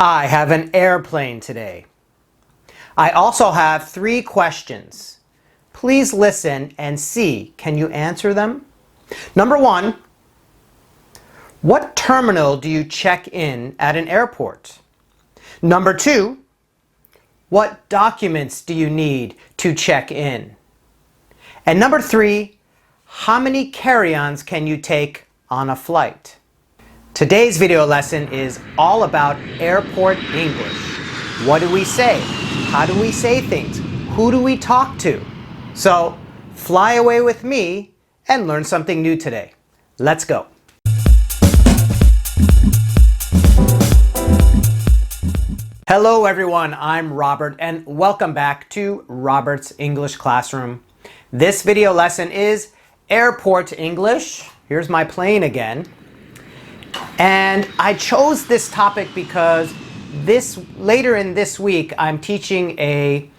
I have an airplane today. I also have 3 questions. Please listen and see, can you answer them? Number 1, what terminal do you check in at an airport? Number 2, what documents do you need to check in? And number 3, how many carry-ons can you take on a flight? Today's video lesson is all about airport English. What do we say? How do we say things? Who do we talk to? So, fly away with me and learn something new today. Let's go. Hello everyone, I'm Robert and welcome back to Robert's English Classroom. This video lesson is airport English. Here's my plane again. And I chose this topic because later in this week I'm teaching a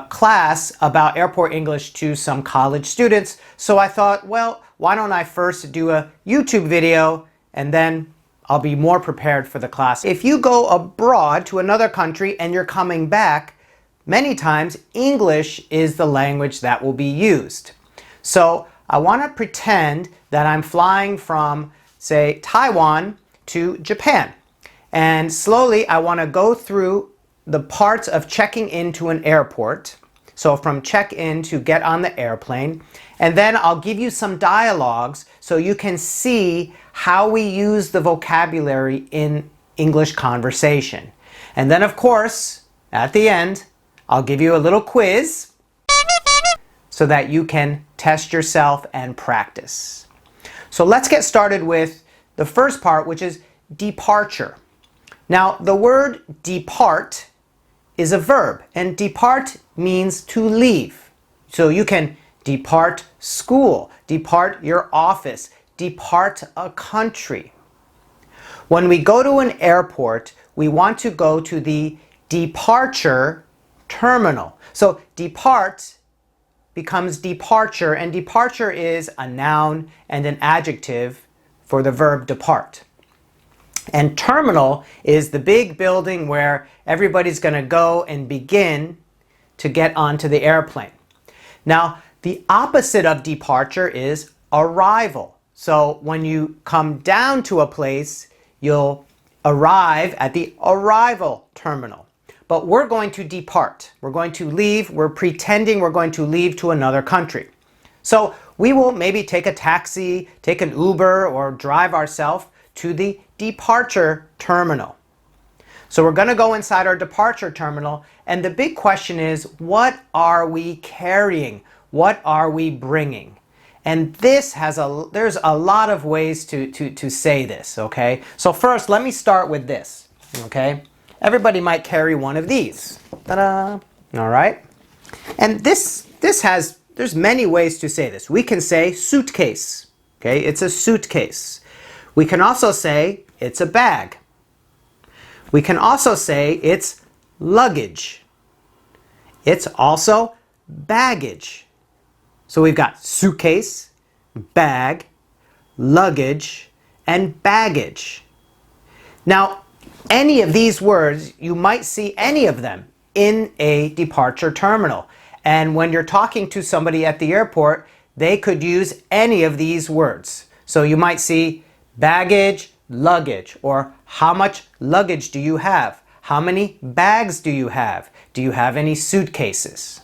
class about airport English to some college students. So I thought, well, why don't I first do a YouTube video and then I'll be more prepared for the class. If you go abroad to another country and you're coming back, many times English is the language that will be used. So I want to pretend that I'm flying from, say, Taiwan to Japan. And slowly I want to go through the parts of checking into an airport. So from check-in to get on the airplane. And then I'll give you some dialogues so you can see how we use the vocabulary in English conversation. And then of course, at the end, I'll give you a little quiz so that you can test yourself and practice. So let's get started with the first part, which is departure. Now, the word depart is a verb, and depart means to leave. So you can depart school, depart your office, depart a country. When we go to an airport, we want to go to the departure terminal. So depart becomes departure, and departure is a noun and an adjective for the verb depart. And terminal is the big building where everybody's going to go and begin to get onto the airplane. Now, the opposite of departure is arrival. So when you come down to a place, you'll arrive at the arrival terminal. But we're going to depart. We're going to leave. We're pretending we're going to leave to another country. So we will maybe take a taxi, take an Uber, or drive ourselves to the departure terminal. So we're going to go inside our departure terminal, and the big question is, what are we carrying? What are we bringing? And there's a lot of ways to say this, okay? So first, let me start with this, okay? Everybody might carry one of these. Ta-da! All right? And there's many ways to say this. We can say suitcase, okay? It's a suitcase. We can also say it's a bag. We can also say it's luggage. It's also baggage. So we've got suitcase, bag, luggage, and baggage. Now, any of these words, you might see any of them in a departure terminal. And when you're talking to somebody at the airport, they could use any of these words. So you might see baggage, luggage, or how much luggage do you have? How many bags do you have? Do you have any suitcases?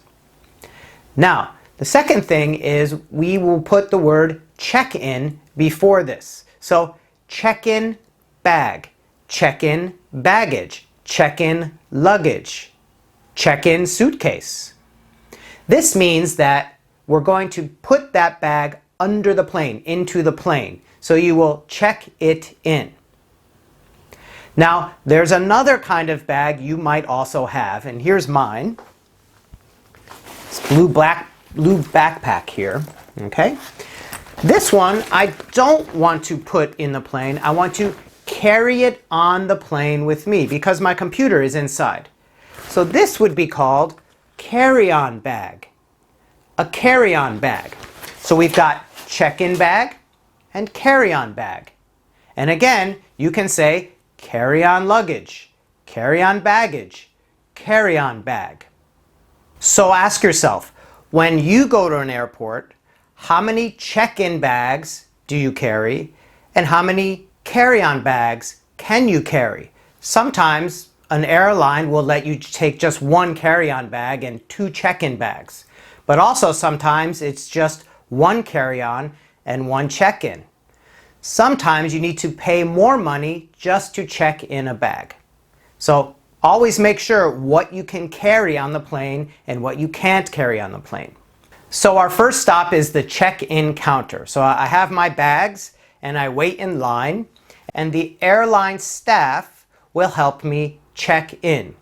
Now, the second thing is we will put the word check-in before this. So check-in bag, check-in baggage, check-in luggage, check-in suitcase. This means that we're going to put that bag under the plane, into the plane. So you will check it in. Now, there's another kind of bag you might also have, and here's mine. It's blue backpack here, okay? This one I don't want to put in the plane. I want to carry it on the plane with me because my computer is inside. So this would be called carry-on bag. A carry-on bag. So we've got check-in bag and carry-on bag. And again, you can say carry-on luggage, carry-on baggage, carry-on bag. So ask yourself, when you go to an airport, how many check-in bags do you carry and how many carry-on bags can you carry? Sometimes an airline will let you take just one carry-on bag and 2 check-in bags. But also sometimes it's just 1 carry-on and 1 check-in. Sometimes you need to pay more money just to check in a bag. So always make sure what you can carry on the plane and what you can't carry on the plane. So our first stop is the check-in counter. So I have my bags and I wait in line, and the airline staff will help me check in.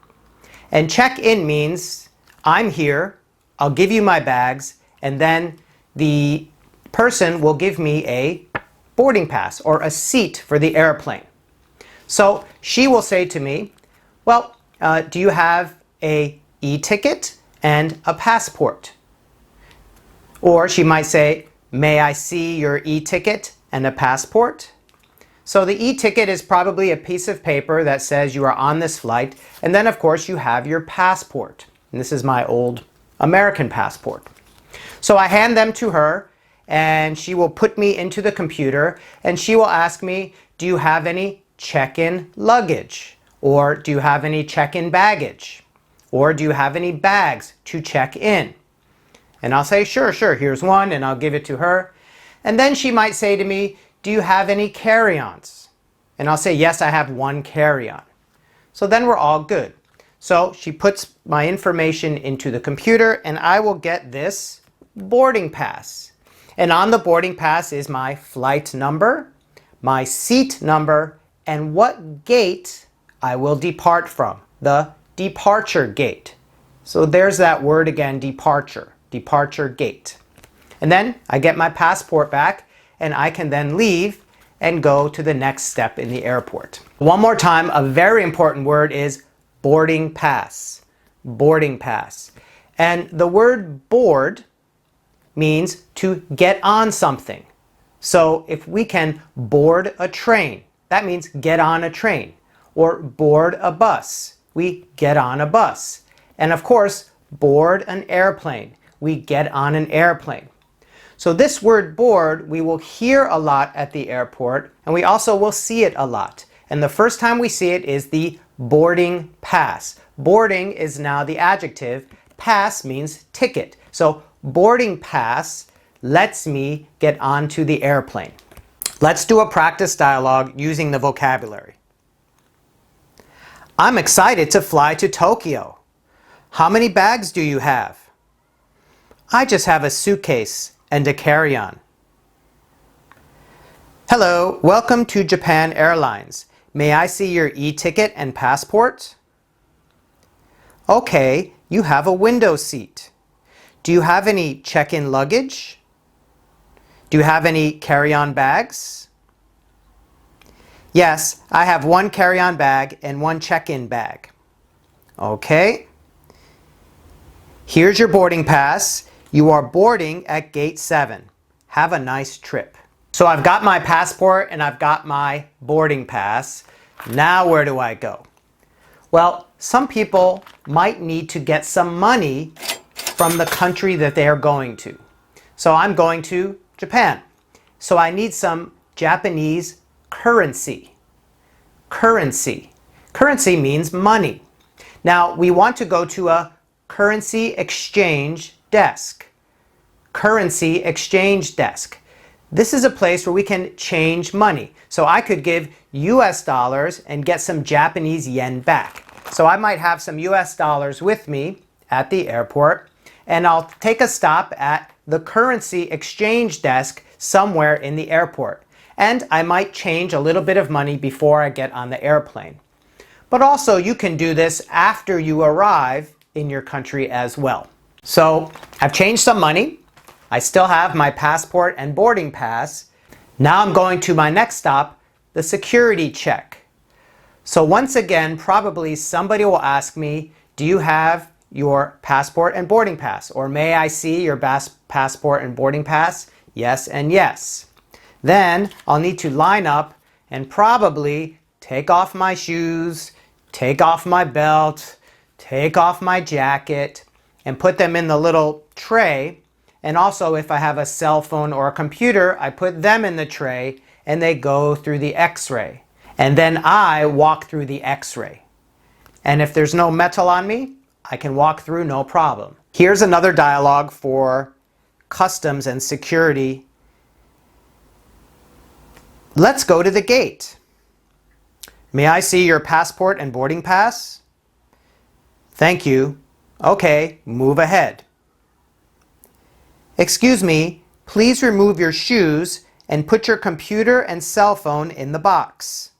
And check in means I'm here, I'll give you my bags, and then the person will give me a boarding pass or a seat for the airplane. So she will say to me, well, do you have a e-ticket and a passport? Or she might say, may I see your e-ticket and a passport? So the e-ticket is probably a piece of paper that says you are on this flight, and then of course you have your passport. And this is my old American passport. So I hand them to her, and she will put me into the computer, and she will ask me, do you have any check-in luggage? Or do you have any check-in baggage? Or do you have any bags to check in? And I'll say, sure, here's one, and I'll give it to her. And then she might say to me, do you have any carry-ons? And I'll say, yes, I have 1 carry-on. So then we're all good. So she puts my information into the computer, and I will get this boarding pass. And on the boarding pass is my flight number, my seat number, and what gate I will depart from, the departure gate. So there's that word again, departure, departure gate. And then I get my passport back, and I can then leave and go to the next step in the airport. One more time, a very important word is boarding pass. Boarding pass. And the word board means to get on something. So if we can board a train, that means get on a train. Or board a bus, we get on a bus. And of course, board an airplane, we get on an airplane. So this word board we will hear a lot at the airport, and we also will see it a lot. And the first time we see it is the boarding pass. Boarding is now the adjective, pass means ticket. So boarding pass lets me get onto the airplane. Let's do a practice dialogue using the vocabulary. I'm excited to fly to Tokyo. How many bags do you have? I just have a suitcase and a carry-on. Hello, welcome to Japan Airlines. May I see your e-ticket and passport? Okay, you have a window seat. Do you have any check-in luggage? Do you have any carry-on bags? Yes, I have 1 carry-on bag and 1 check-in bag. Okay. Here's your boarding pass. You are boarding at gate 7. Have a nice trip. So I've got my passport and I've got my boarding pass. Now where do I go? Well, some people might need to get some money from the country that they are going to. So I'm going to Japan. So I need some Japanese currency. Currency. Currency means money. Now we want to go to a currency exchange desk. Currency exchange desk. This is a place where we can change money. So I could give US dollars and get some Japanese yen back. So I might have some US dollars with me at the airport, and I'll take a stop at the currency exchange desk somewhere in the airport. And I might change a little bit of money before I get on the airplane. But also you can do this after you arrive in your country as well. So I've changed some money. I still have my passport and boarding pass. Now I'm going to my next stop, the security check. So once again, probably somebody will ask me, do you have your passport and boarding pass? Or may I see your passport and boarding pass? Yes and yes. Then I'll need to line up and probably take off my shoes, take off my belt, take off my jacket, and put them in the little tray. And also if I have a cell phone or a computer, I put them in the tray and they go through the X-ray. And then I walk through the X-ray. And if there's no metal on me, I can walk through no problem. Here's another dialogue for customs and security. Let's go to the gate. May I see your passport and boarding pass? Thank you. Okay, move ahead. Excuse me, please remove your shoes and put your computer and cell phone in the box.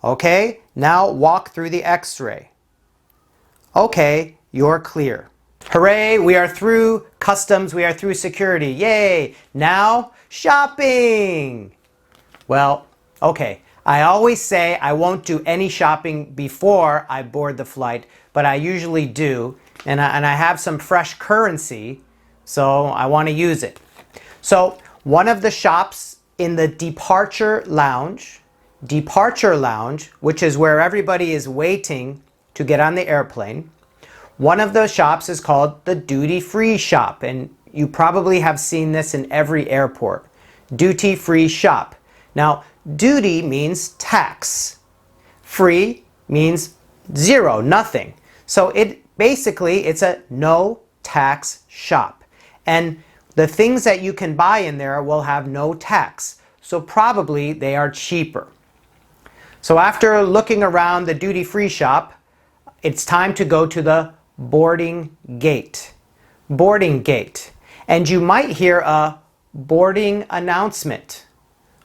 Okay, now walk through the X-ray. Okay, you're clear. Hooray, we are through customs, we are through security. Yay! Now, shopping! Well, okay, I always say I won't do any shopping before I board the flight, but I usually do, and I have some fresh currency, so I want to use it. So, one of the shops in the departure lounge, which is where everybody is waiting to get on the airplane, one of those shops is called the duty-free shop, and you probably have seen this in every airport. Duty-free shop. Now, duty means tax. Free means zero, nothing. So it's a no tax shop. And the things that you can buy in there will have no tax. So probably they are cheaper. So after looking around the duty-free shop, it's time to go to the boarding gate. Boarding gate. And you might hear a boarding announcement.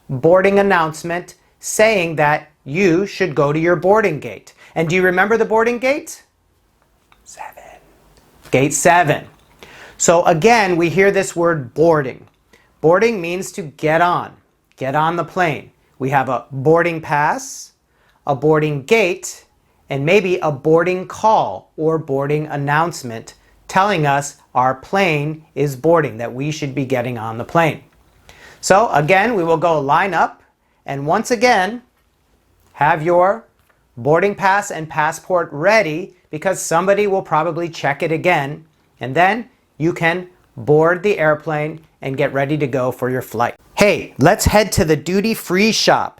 Boarding announcement saying that you should go to your boarding gate. And do you remember the boarding gate? 7. Gate 7. So again, we hear this word boarding. Boarding means to get on the plane. We have a boarding pass, a boarding gate, and maybe a boarding call or boarding announcement telling us our plane is boarding, that we should be getting on the plane. So again, we will go line up, and once again, have your boarding pass and passport ready because somebody will probably check it again, and then you can board the airplane and get ready to go for your flight. Hey, let's head to the duty-free shop.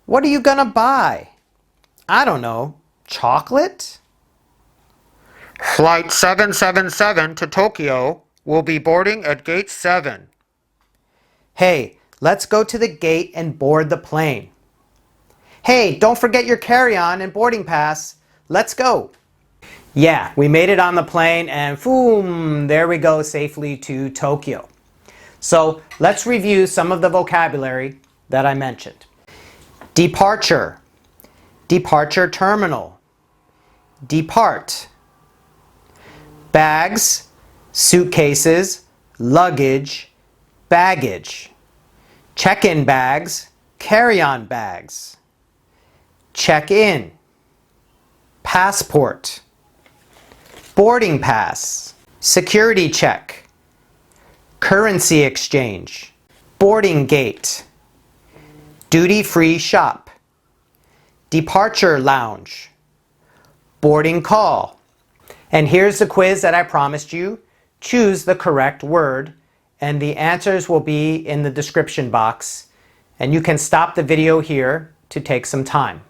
What are you gonna buy? I don't know, chocolate? Flight 777 to Tokyo will be boarding at gate 7. Hey, let's go to the gate and board the plane. Hey, don't forget your carry-on and boarding pass. Let's go. Yeah, we made it on the plane and boom, there we go safely to Tokyo. So let's review some of the vocabulary that I mentioned. Departure. Departure terminal. Depart. Bags, suitcases, luggage, baggage. Check-in bags, carry-on bags. Check-in. Passport. Boarding pass. Security check. Currency exchange. Boarding gate. Duty-free shop. Departure lounge. Boarding call. And here's the quiz that I promised you. Choose the correct word, and the answers will be in the description box. And you can stop the video here to take some time.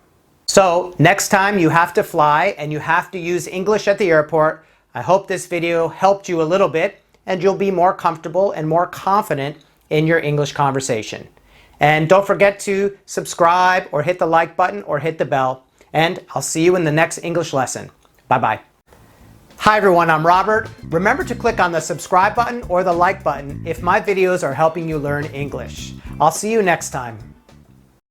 So next time you have to fly and you have to use English at the airport, I hope this video helped you a little bit and you'll be more comfortable and more confident in your English conversation. And don't forget to subscribe or hit the like button or hit the bell. And I'll see you in the next English lesson. Bye-bye. Hi everyone, I'm Robert. Remember to click on the subscribe button or the like button if my videos are helping you learn English. I'll see you next time.